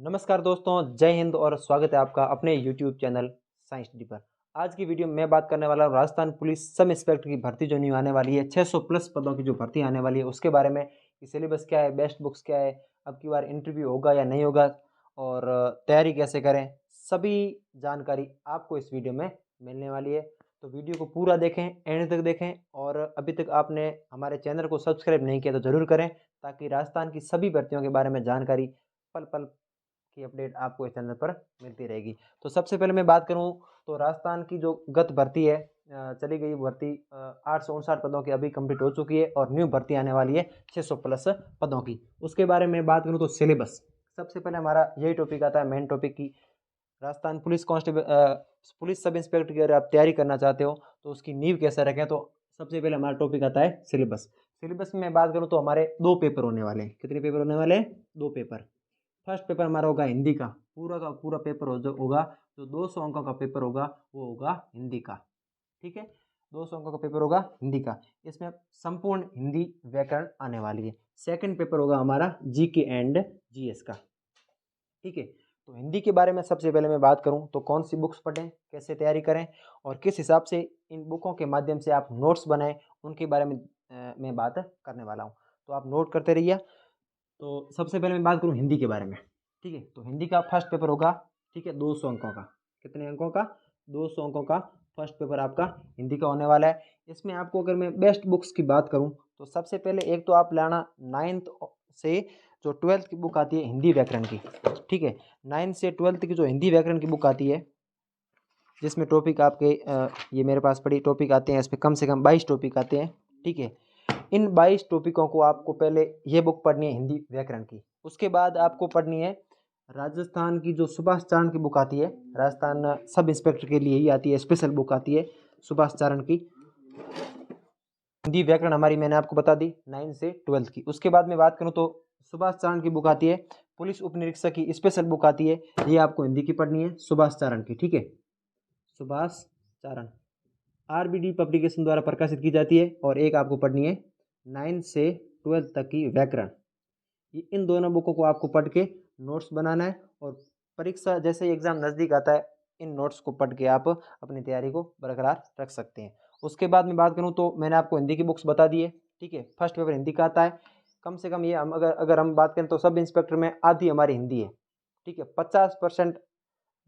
नमस्कार दोस्तों, जय हिंद और स्वागत है आपका अपने YouTube चैनल साइंस डी पर। आज की वीडियो में मैं बात करने वाला हूँ राजस्थान पुलिस सब इंस्पेक्टर की भर्ती जो न्यू आने वाली है। 600 प्लस पदों की जो भर्ती आने वाली है उसके बारे में कि सिलेबस क्या है, बेस्ट बुक्स क्या है, अब की बार इंटरव्यू होगा या नहीं होगा और तैयारी कैसे करें, सभी जानकारी आपको इस वीडियो में मिलने वाली है। तो वीडियो को पूरा देखें, एंड तक देखें और अभी तक आपने हमारे चैनल को सब्सक्राइब नहीं किया तो ज़रूर करें ताकि राजस्थान की सभी भर्तियों के बारे में जानकारी पल पल की अपडेट आपको इस चैनल पर मिलती रहेगी। तो सबसे पहले मैं बात करूं तो राजस्थान की जो गत भर्ती है, चली गई भर्ती 859 पदों की अभी कंप्लीट हो चुकी है और न्यू भर्ती आने वाली है 600 प्लस पदों की। उसके बारे में बात करूं तो सिलेबस, सबसे पहले हमारा यही टॉपिक आता है मेन टॉपिक की Rajasthan police constable police sub inspector की अगर आप तैयारी करना चाहते हो तो उसकी नींव कैसे रखें। तो सबसे पहले हमारा टॉपिक आता है सिलेबस। सिलेबस में मैं बात करूँ तो हमारे 2 पेपर होने वाले हैं। कितने पेपर होने वाले हैं? 2 पेपर। फर्स्ट पेपर हमारा होगा हिंदी का पूरा पेपर होगा जो 200 अंकों का पेपर होगा वो होगा हिंदी का। ठीक है, 200 अंकों का पेपर होगा हिंदी का। इसमें संपूर्ण हिंदी व्याकरण आने वाली है। सेकंड पेपर होगा हमारा जीके एंड जीएस का। ठीक है, तो हिंदी के बारे में सबसे पहले मैं बात करूं तो कौन सी बुक्स पढ़ें, कैसे तैयारी करें और किस हिसाब से इन बुकों के माध्यम से आप नोट्स बनाएं, उनके बारे में मैं बात करने वाला हूं। तो आप नोट करते रहिए। तो सबसे पहले मैं बात करूं हिंदी के बारे में। ठीक है, तो हिंदी का फर्स्ट पेपर होगा, ठीक है, 200 अंकों का। कितने अंकों का? 200 अंकों का फर्स्ट पेपर आपका हिंदी का होने वाला है। इसमें आपको अगर मैं बेस्ट बुक्स की बात करूं तो सबसे पहले एक तो आप लाना 9th से जो 12th की बुक आती है हिंदी व्याकरण की। ठीक है, 9th से 12th की जो हिंदी व्याकरण की बुक आती है जिसमें टॉपिक आपके ये मेरे पास पड़ी टॉपिक आते हैं, इसमें कम से कम 22 टॉपिक आते हैं। ठीक है, इन 22 टॉपिकों को आपको पहले ये बुक पढ़नी है हिंदी व्याकरण की। उसके बाद आपको पढ़नी है राजस्थान की जो सुभाष चारण की बुक आती है, राजस्थान सब इंस्पेक्टर के लिए ही आती है, स्पेशल बुक आती है सुभाष चारण की हिंदी व्याकरण हमारी, मैंने आपको बता दी 9 से 12 की। उसके बाद में बात करूं तो सुभाष चारण की बुक आती है, पुलिस उप निरीक्षक की स्पेशल बुक आती है, ये आपको हिंदी की पढ़नी है सुभाष चारण की। ठीक है, सुभाष चारण आरबीडी पब्लिकेशन द्वारा प्रकाशित की जाती है और एक आपको पढ़नी है 9 से 12 तक की व्याकरण। ये इन दोनों बुकों को आपको पढ़ के नोट्स बनाना है और परीक्षा जैसे ही एग्जाम नज़दीक आता है इन नोट्स को पढ़ के आप अपनी तैयारी को बरकरार रख सकते हैं। उसके बाद में बात करूं तो मैंने आपको हिंदी की बुक्स बता दी है। ठीक है, फर्स्ट पेपर हिंदी का आता है। कम से कम ये हम अगर हम बात करें तो सब इंस्पेक्टर में आधी हमारी हिंदी है। ठीक है, 50%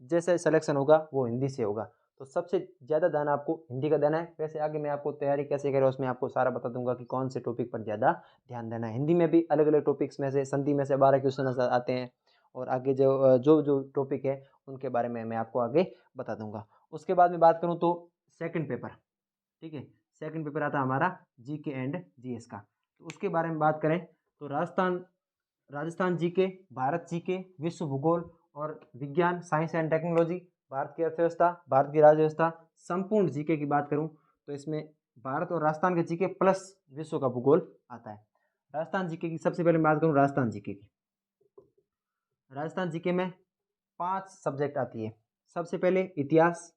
जैसे सिलेक्शन होगा वो हिंदी से होगा। तो सबसे ज़्यादा ध्यान आपको हिंदी का देना है। वैसे आगे मैं आपको तैयारी कैसे करें उसमें आपको सारा बता दूंगा कि कौन से टॉपिक पर ज़्यादा ध्यान देना है। हिंदी में भी अलग अलग टॉपिक्स में से संधि में से 12 क्वेश्चन आते हैं और आगे जो जो जो टॉपिक है उनके बारे में मैं आपको आगे बता दूंगा। उसके बाद में बात करूँ तो सेकेंड पेपर, ठीक है, सेकेंड पेपर आता है हमारा जीके एंड जीएस का। तो उसके बारे में बात करें तो राजस्थान जीके, भारत जीके, विश्व भूगोल और विज्ञान साइंस एंड टेक्नोलॉजी, भारत की अर्थव्यवस्था, भारत की राज्य व्यवस्था, संपूर्ण जीके की बात करूं तो इसमें भारत और राजस्थान के जीके प्लस विश्व का भूगोल आता है। राजस्थान जीके की सबसे पहले बात करूं राजस्थान जीके की। राजस्थान जीके में 5 सब्जेक्ट आती है। सबसे पहले इतिहास,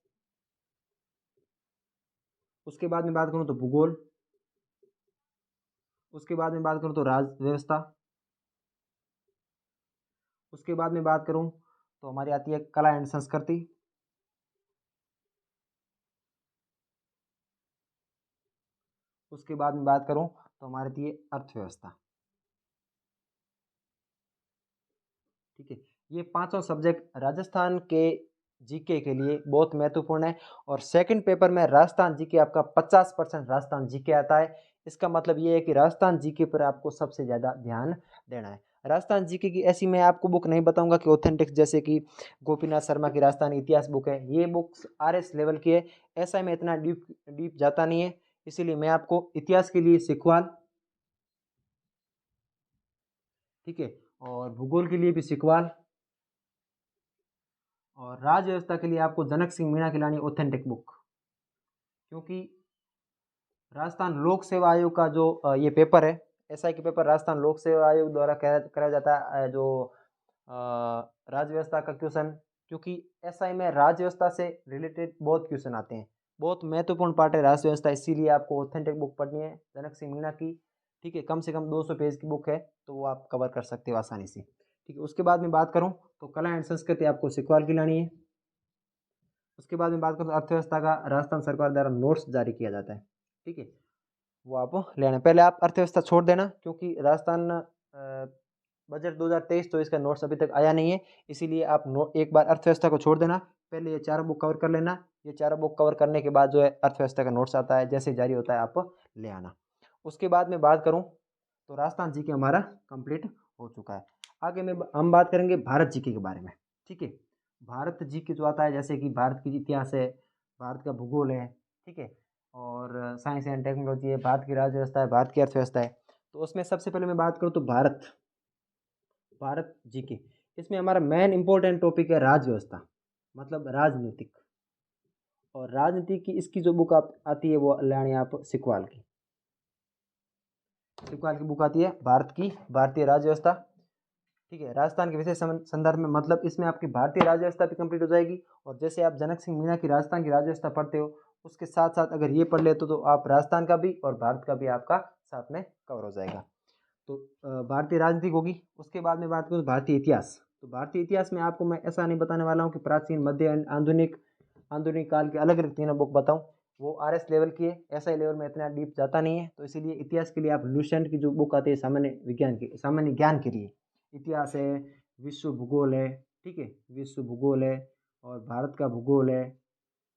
उसके बाद में बात करूं तो भूगोल, उसके बाद में बात करूं तो राज्य व्यवस्था, उसके बाद में बात करूं तो हमारी आती है कला एंड संस्कृति, उसके बाद में बात करूं तो हमारी आती है अर्थव्यवस्था। ठीक है, ये पांचों सब्जेक्ट राजस्थान के जीके के लिए बहुत महत्वपूर्ण है और सेकंड पेपर में राजस्थान जीके आपका 50% राजस्थान जीके आता है। इसका मतलब ये है कि राजस्थान जीके पर आपको सबसे ज़्यादा ध्यान देना है। राजस्थान जीके की ऐसी मैं आपको बुक नहीं बताऊंगा कि ऑथेंटिक्स, जैसे कि गोपीनाथ शर्मा की राजस्थान इतिहास बुक है, ये बुक्स आरएस लेवल की है। ऐसा में इतना डीप डीप जाता नहीं है, इसीलिए मैं आपको इतिहास के लिए सिखवाल, ठीक है, और भूगोल के लिए भी सिखवाल और राज्य व्यवस्था के लिए आपको जनक सिंह मीणा की लानी ऑथेंटिक बुक। क्योंकि राजस्थान लोक सेवा आयोग का जो ये पेपर है, एसआई के पेपर राजस्थान लोक सेवा आयोग द्वारा कराया जाता है जो राज्य व्यवस्था का क्वेश्चन, क्योंकि एसआई में राज्य व्यवस्था से रिलेटेड बहुत क्वेश्चन आते हैं, बहुत महत्वपूर्ण पार्ट है राज्य व्यवस्था, इसीलिए आपको ऑथेंटिक बुक पढ़नी है जनक सिंह मीणा की। ठीक है, कम से कम 200 पेज की बुक है तो वो आप कवर कर सकते हो आसानी से। ठीक है। उसके बाद में बात करूँ तो कला एंड संस्कृति आपको सिकवाल की लानी है। उसके बाद में बात करूँ तो अर्थव्यवस्था का राजस्थान सरकार द्वारा नोट्स जारी किया जाता है, ठीक है, वो आप लेना। पहले आप अर्थव्यवस्था छोड़ देना, क्योंकि राजस्थान बजट 2023 तो इसका नोट्स अभी तक आया नहीं है, इसीलिए आप एक बार अर्थव्यवस्था को छोड़ देना। पहले ये चारों बुक कवर कर लेना। ये चारों बुक कवर करने के बाद जो है अर्थव्यवस्था का नोट्स आता है, जैसे जारी होता है आप ले आना। उसके बाद में बात करूँ तो राजस्थान जी के हमारा कंप्लीट हो चुका है। आगे में हम बात करेंगे भारत जी के बारे में, ठीक है। भारत जी के जो आता है, जैसे कि भारत की इतिहास है, भारत का भूगोल है, ठीक है, और साइंस एंड टेक्नोलॉजी है, भारत की राज्य व्यवस्था है, भारत की अर्थव्यवस्था है। तो उसमें सबसे पहले मैं बात करूँ तो भारत जी के, इसमें हमारा मेन इंपॉर्टेंट टॉपिक है राज व्यवस्था, मतलब राजनीतिक। और राजनीति की इसकी जो बुक आती है वो लानी आप सिकवाल की बुक आती है, भारत की भारतीय राज्य व्यवस्था, ठीक है। राजस्थान के विशेष संदर्भ में, मतलब इसमें आपकी भारतीय राज्य व्यवस्था भी कंप्लीट हो जाएगी। और जैसे आप जनक सिंह मीणा की राजस्थान की राज्य व्यवस्था पढ़ते हो, उसके साथ साथ अगर ये पढ़ लेते तो आप राजस्थान का भी और भारत का भी आपका साथ में कवर हो जाएगा। तो भारतीय राजनीति होगी। उसके बाद में बात करूँ भारतीय इतिहास, तो भारतीय इतिहास में आपको मैं ऐसा नहीं बताने वाला हूँ कि प्राचीन, मध्य, आधुनिक आधुनिक काल के अलग अलग तीनों बुक बताऊँ। वो RS लेवल की है, SI लेवल में इतना डीप जाता नहीं है। तो इसीलिए इतिहास के लिए आप लुसेंट की जो बुक आती है सामान्य विज्ञान की, सामान्य ज्ञान के लिए, इतिहास है, विश्व भूगोल है, ठीक है, विश्व भूगोल है, और भारत का भूगोल है,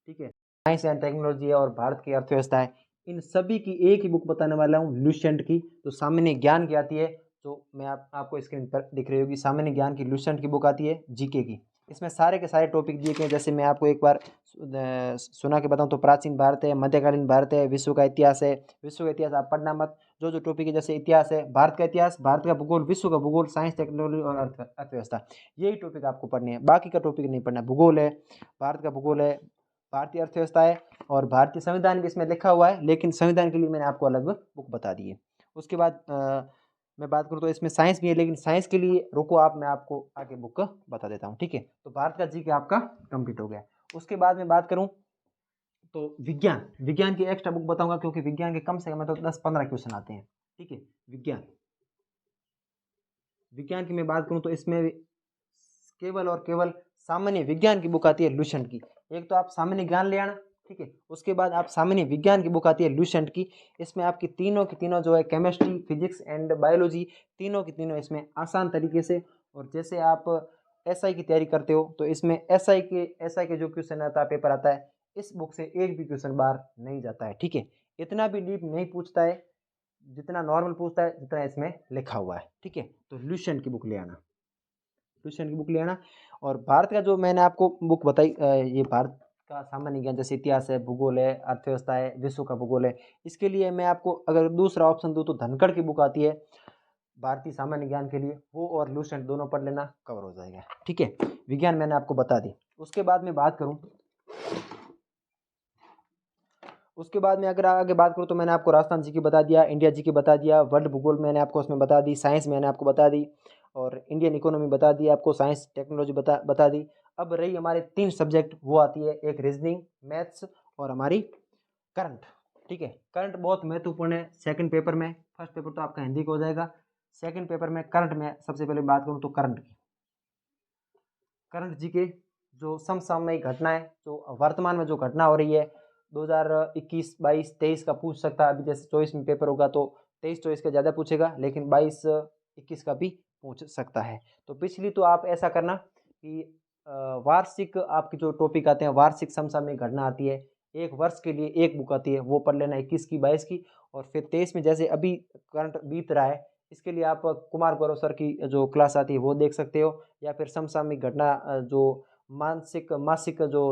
ठीक है, साइंस एंड टेक्नोलॉजी है, और भारत की अर्थव्यवस्था है। इन सभी की एक ही बुक बताने वाला हूँ, लुसेंट की। तो सामान्य ज्ञान की आती है, जो मैं आपको स्क्रीन पर दिख रही होगी, सामान्य ज्ञान की लुसेंट की बुक आती है, GK की। इसमें सारे के सारे टॉपिक दिए गए हैं। जैसे मैं आपको एक बार सुना के बताऊं तो प्राचीन भारत है, मध्यकालीन भारत है, विश्व का इतिहास है। विश्व का इतिहास आप पढ़ना मत, जो जो टॉपिक है, जैसे इतिहास है, भारत का इतिहास, भारत का भूगोल, विश्व का भूगोल, साइंस टेक्नोलॉजी और अर्थव्यवस्था, यही टॉपिक आपको पढ़ने हैं। बाकी का टॉपिक नहीं पढ़ना। भूगोल है, भारत का भूगोल है, भारतीय अर्थव्यवस्था है, और भारतीय संविधान भी इसमें लिखा हुआ है, लेकिन संविधान के लिए मैंने आपको अलग बुक बता दी है। उसके बाद मैं बात करूँ तो इसमें साइंस भी है, लेकिन साइंस के लिए रुको आप, मैं आपको आगे बुक बता देता हूँ, ठीक है। तो भारत का GK आपका कंप्लीट हो गया। उसके बाद में बात करूँ तो विज्ञान की एक्स्ट्रा बुक बताऊंगा, क्योंकि विज्ञान के कम से कम मतलब 10-15 क्वेश्चन आते हैं, ठीक है। विज्ञान की मैं बात करूं तो इसमें केवल और केवल सामान्य विज्ञान की बुक आती है लुसेंट की। एक तो आप सामान्य ज्ञान ले आना, ठीक है। उसके बाद आप सामान्य विज्ञान की बुक आती है लुसेंट की। इसमें आपकी तीनों की तीनों जो है केमिस्ट्री, फिजिक्स एंड बायोलॉजी, तीनों की तीनों इसमें आसान तरीके से। और जैसे आप SI की तैयारी करते हो तो इसमें SI के जो क्वेश्चन आता है, पेपर आता है, इस बुक से एक भी क्वेश्चन बाहर नहीं जाता है, ठीक है। इतना भी डीप नहीं पूछता है, जितना नॉर्मल पूछता है, जितना इसमें लिखा हुआ है, ठीक है। तो लुसेंट की बुक ले आना, लुसेंट की बुक ले आना। और भारत का जो मैंने आपको बुक बताई, ये भारत का सामान्य ज्ञान, जैसे इतिहास है, भूगोल है, अर्थव्यवस्था है, विश्व का भूगोल है, इसके लिए मैं आपको अगर दूसरा ऑप्शन दूँ तो धनखड़ की बुक आती है भारतीय सामान्य ज्ञान के लिए, वो और लुसेंट दोनों पढ़ लेना, कवर हो जाएगा, ठीक है। विज्ञान मैंने आपको बता दी। उसके बाद में बात करूँ उसके बाद में अगर आगे बात करूँ तो मैंने आपको राजस्थान GK बता दिया, इंडिया GK बता दिया, वर्ल्ड भूगोल मैंने आपको उसमें बता दी, साइंस मैंने आपको बता दी, और इंडियन इकोनॉमी बता दी आपको, साइंस टेक्नोलॉजी बता दी। अब रही हमारे 3 सब्जेक्ट, वो आती है एक रीजनिंग, मैथ्स और हमारी करंट, ठीक है। करंट बहुत महत्वपूर्ण है सेकंड पेपर में। फर्स्ट पेपर तो आपका हिंदी का हो जाएगा, सेकंड पेपर में करंट में सबसे पहले बात करूँ तो करंट GK, जो समसामयिक घटना है, जो वर्तमान में जो घटना हो रही है, 2021, 22, 23 का पूछ सकता है। अभी जैसे 24 में पेपर होगा तो 23-24 का ज़्यादा पूछेगा, लेकिन 22-21 का भी पूछ सकता है। तो पिछली तो आप ऐसा करना कि वार्षिक आपके जो टॉपिक आते हैं, वार्षिक समसामयिक घटना आती है, एक वर्ष के लिए एक बुक आती है, वो पढ़ लेना 21 की, 22 की। और फिर 23 में जैसे अभी करंट बीत रहा है, इसके लिए आप कुमार गौरव सर की जो क्लास आती है वो देख सकते हो, या फिर समसामयिक घटना जो मासिक जो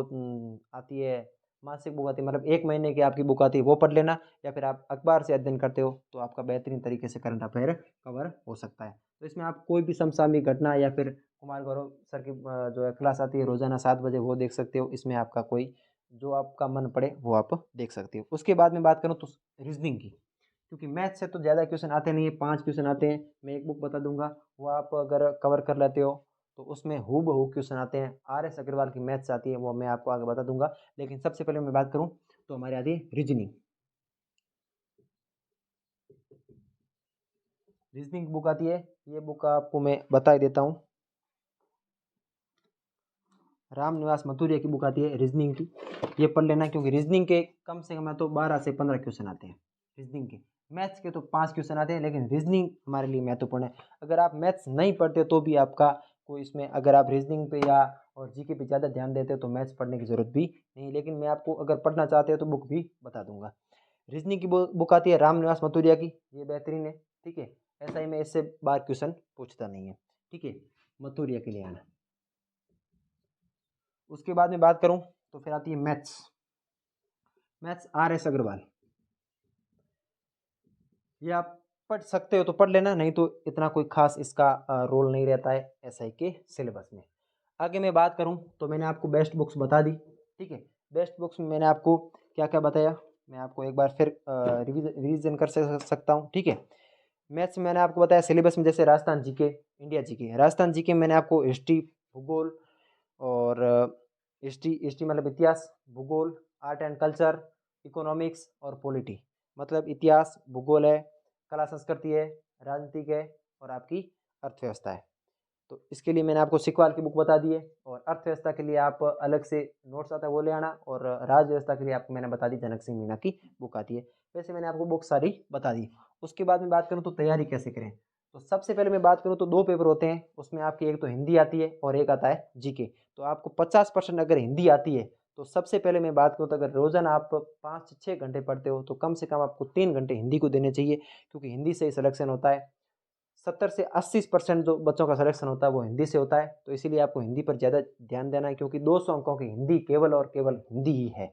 आती है, मासिक बुक आती है, मतलब 1 महीने की आपकी बुक आती है, वो पढ़ लेना। या फिर आप अखबार से अध्ययन करते हो तो आपका बेहतरीन तरीके से करंट अफेयर कवर हो सकता है। तो इसमें आप कोई भी समसामयिक घटना या फिर कुमार गौरव सर की जो है क्लास आती है रोजाना 7 बजे, वो देख सकते हो। इसमें आपका कोई जो आपका मन पड़े वो आप देख सकते हो। उसके बाद में बात करूँ तो रीजनिंग की, क्योंकि मैथ से तो ज़्यादा क्वेश्चन आते नहीं है, 5 क्वेश्चन आते हैं। मैं एक बुक बता दूंगा, वो आप अगर कवर कर लेते हो तो उसमें हूबहू क्वेश्चन आते हैं। RS अग्रवाल की मैथ्स आती है, वो मैं आपको आगे बता दूंगा। लेकिन सबसे पहले मैं बात करूं तो हमारी आती है रीजनिंग। रीजनिंग बुक आती है, ये बुक आपको मैं बता ही देता हूँ। रामनिवास मथुरिया की बुक आती है रीजनिंग की, ये पढ़ लेना, क्योंकि रीजनिंग के कम से कम तो 12 से 15 क्वेश्चन आते हैं रीजनिंग के। मैथ्स के तो 5 क्वेश्चन आते हैं, लेकिन रीजनिंग हमारे लिए महत्वपूर्ण है। अगर आप मैथ्स नहीं पढ़ते तो भी आपका कोई इसमें, अगर आप रीजनिंग पे या और जीके पे ज़्यादा ध्यान देते हो तो मैथ्स पढ़ने की ज़रूरत भी नहीं, लेकिन मैं आपको अगर पढ़ना चाहते हो तो बुक भी बता दूंगा। रीजनिंग की बुक आती है रामनिवास मथुरिया की, ये बेहतरीन है, ठीक है। ऐसा ही में इससे बार क्वेश्चन पूछता नहीं है, ठीक है, मथुरिया के लिए आना। उसके बाद में बात करूं तो फिर आती है मैथ्स। मैथ्स RS अग्रवाल, ये आप पढ़ सकते हो तो पढ़ लेना, नहीं तो इतना कोई खास इसका रोल नहीं रहता है SI के सिलेबस में। आगे मैं बात करूं तो मैंने आपको बेस्ट बुक्स बता दी, ठीक है। बेस्ट बुक्स में मैंने आपको क्या क्या बताया, मैं आपको एक बार फिर रिवीजन कर सकता हूं, ठीक है। मैथ्स में मैंने आपको बताया सिलेबस में, जैसे Rajasthan GK, India GK. Rajasthan GK मैंने आपको हिस्ट्री, भूगोल और हिस्ट्री मतलब इतिहास, भूगोल, आर्ट एंड कल्चर, इकोनॉमिक्स और पॉलिटी, मतलब इतिहास, भूगोल है, कला संस्कृति है, राजनीतिक है और आपकी अर्थव्यवस्था है। तो इसके लिए मैंने आपको सिकवाल की बुक बता दी है, और अर्थव्यवस्था के लिए आप अलग से नोट्स आता है वो ले आना, और राज्य व्यवस्था के लिए आपको मैंने बता दी जनक सिंह मीना की बुक आती है। वैसे मैंने आपको बुक सारी बता दी। उसके बाद में बात करूँ तो तैयारी कैसे करें, तो सबसे पहले मैं बात करूँ तो 2 पेपर होते हैं, उसमें आपकी एक तो हिंदी आती है और एक आता है जीके। तो आपको 50% अगर हिंदी आती है तो सबसे पहले मैं बात करूँ तो अगर रोजाना आप 5 से 6 घंटे पढ़ते हो तो कम से कम आपको 3 घंटे हिंदी को देने चाहिए, क्योंकि हिंदी से ही सिलेक्शन होता है। 70 से 80% जो बच्चों का सिलेक्शन होता है वो हिंदी से होता है, तो इसीलिए आपको हिंदी पर ज़्यादा ध्यान देना है, क्योंकि 200 अंकों की हिंदी केवल और केवल हिंदी ही है।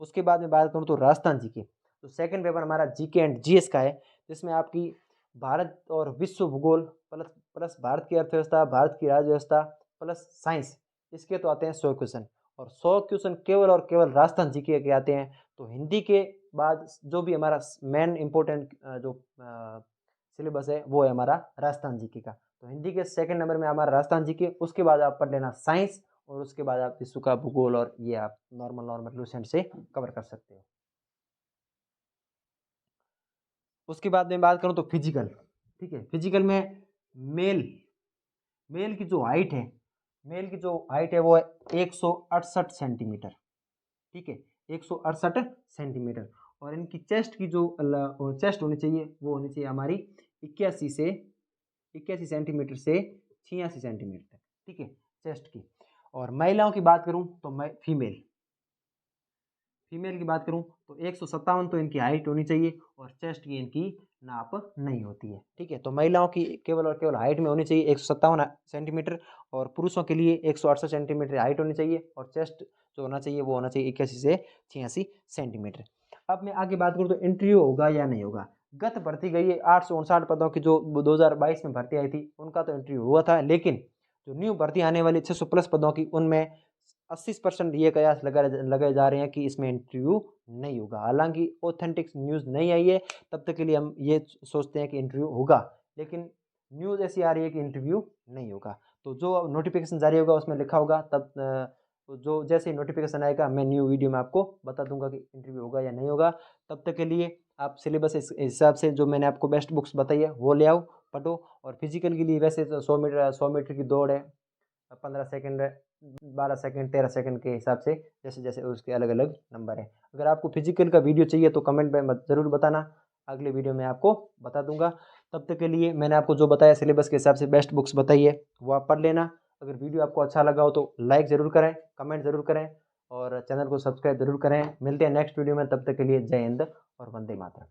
उसके बाद में बात करूँ तो राजस्थान जीके, तो सेकंड पेपर हमारा जीके एंड जीएस का है, जिसमें आपकी भारत और विश्व भूगोल प्लस प्लस भारत की अर्थव्यवस्था, भारत की राज्य व्यवस्था प्लस साइंस, इसके तो आते हैं 100 क्वेश्चन, और 100 क्वेश्चन केवल और केवल राजस्थान जीके के आते हैं। तो हिंदी के बाद जो भी हमारा मेन इम्पोर्टेंट जो सिलेबस है वो है हमारा राजस्थान जीके का। तो हिंदी के सेकंड नंबर में हमारा राजस्थान जीके, उसके बाद आप पढ़ लेना साइंस, और उसके बाद आप विश्व का भूगोल, और ये आप नॉर्मल लूसेंट से कवर कर सकते हो। उसके बाद में बात करूं तो फिजिकल, ठीक है। फिजिकल में मेल मेल की जो हाइट है, मेल की जो हाइट है वो है 168 सेंटीमीटर, ठीक है, 168 सेंटीमीटर। और इनकी चेस्ट की जो चेस्ट होनी चाहिए वो होनी चाहिए हमारी 81 सेंटीमीटर से 86 सेंटीमीटर तक, ठीक है, चेस्ट की। और महिलाओं की बात करूं तो मैं फीमेल की बात करूं तो 157 तो इनकी हाइट होनी चाहिए, और चेस्ट की इनकी नाप नहीं होती है, ठीक है। तो महिलाओं की केवल और केवल हाइट में होनी चाहिए 157 सेंटीमीटर, और पुरुषों के लिए 168 सेंटीमीटर हाइट होनी चाहिए, और चेस्ट जो होना चाहिए वो होना चाहिए 81 से 86 सेंटीमीटर। अब मैं आगे बात करूँ तो इंटरव्यू होगा या नहीं होगा। गत भर्ती गई है 859 पदों की जो 2022 में भर्ती आई थी, उनका तो इंटरव्यू हुआ था, लेकिन जो न्यू भर्ती आने वाली 600 प्लस पदों की, उनमें 80% ये कयास लगाए जा रहे हैं कि इसमें इंटरव्यू नहीं होगा। हालांकि ऑथेंटिक न्यूज़ नहीं आई है, तब तक के लिए हम ये सोचते हैं कि इंटरव्यू होगा, लेकिन न्यूज़ ऐसी आ रही है कि इंटरव्यू नहीं होगा। तो जो नोटिफिकेशन जारी होगा उसमें लिखा होगा, तब जो जैसे ही नोटिफिकेशन आएगा मैं न्यू वीडियो में आपको बता दूंगा कि इंटरव्यू होगा या नहीं होगा। तब तक के लिए आप सिलेबस इस हिसाब से जो मैंने आपको बेस्ट बुक्स बताई है वो ले आओ, पढ़ो। और फिजिकल के लिए वैसे तो 100 मीटर की दौड़ है, 15 सेकंड, 12 सेकंड, 13 सेकंड के हिसाब से, जैसे जैसे उसके अलग अलग नंबर है। अगर आपको फिजिकल का वीडियो चाहिए तो कमेंट में ज़रूर बताना, अगले वीडियो में आपको बता दूंगा। तब तक के लिए मैंने आपको जो बताया सिलेबस के हिसाब से बेस्ट बुक्स बताई है वो आप पढ़ लेना। अगर वीडियो आपको अच्छा लगा हो तो लाइक ज़रूर करें, कमेंट ज़रूर करें, और चैनल को सब्सक्राइब ज़रूर करें। मिलते हैं नेक्स्ट वीडियो में, तब तक के लिए जय हिंद और वंदे मातरम।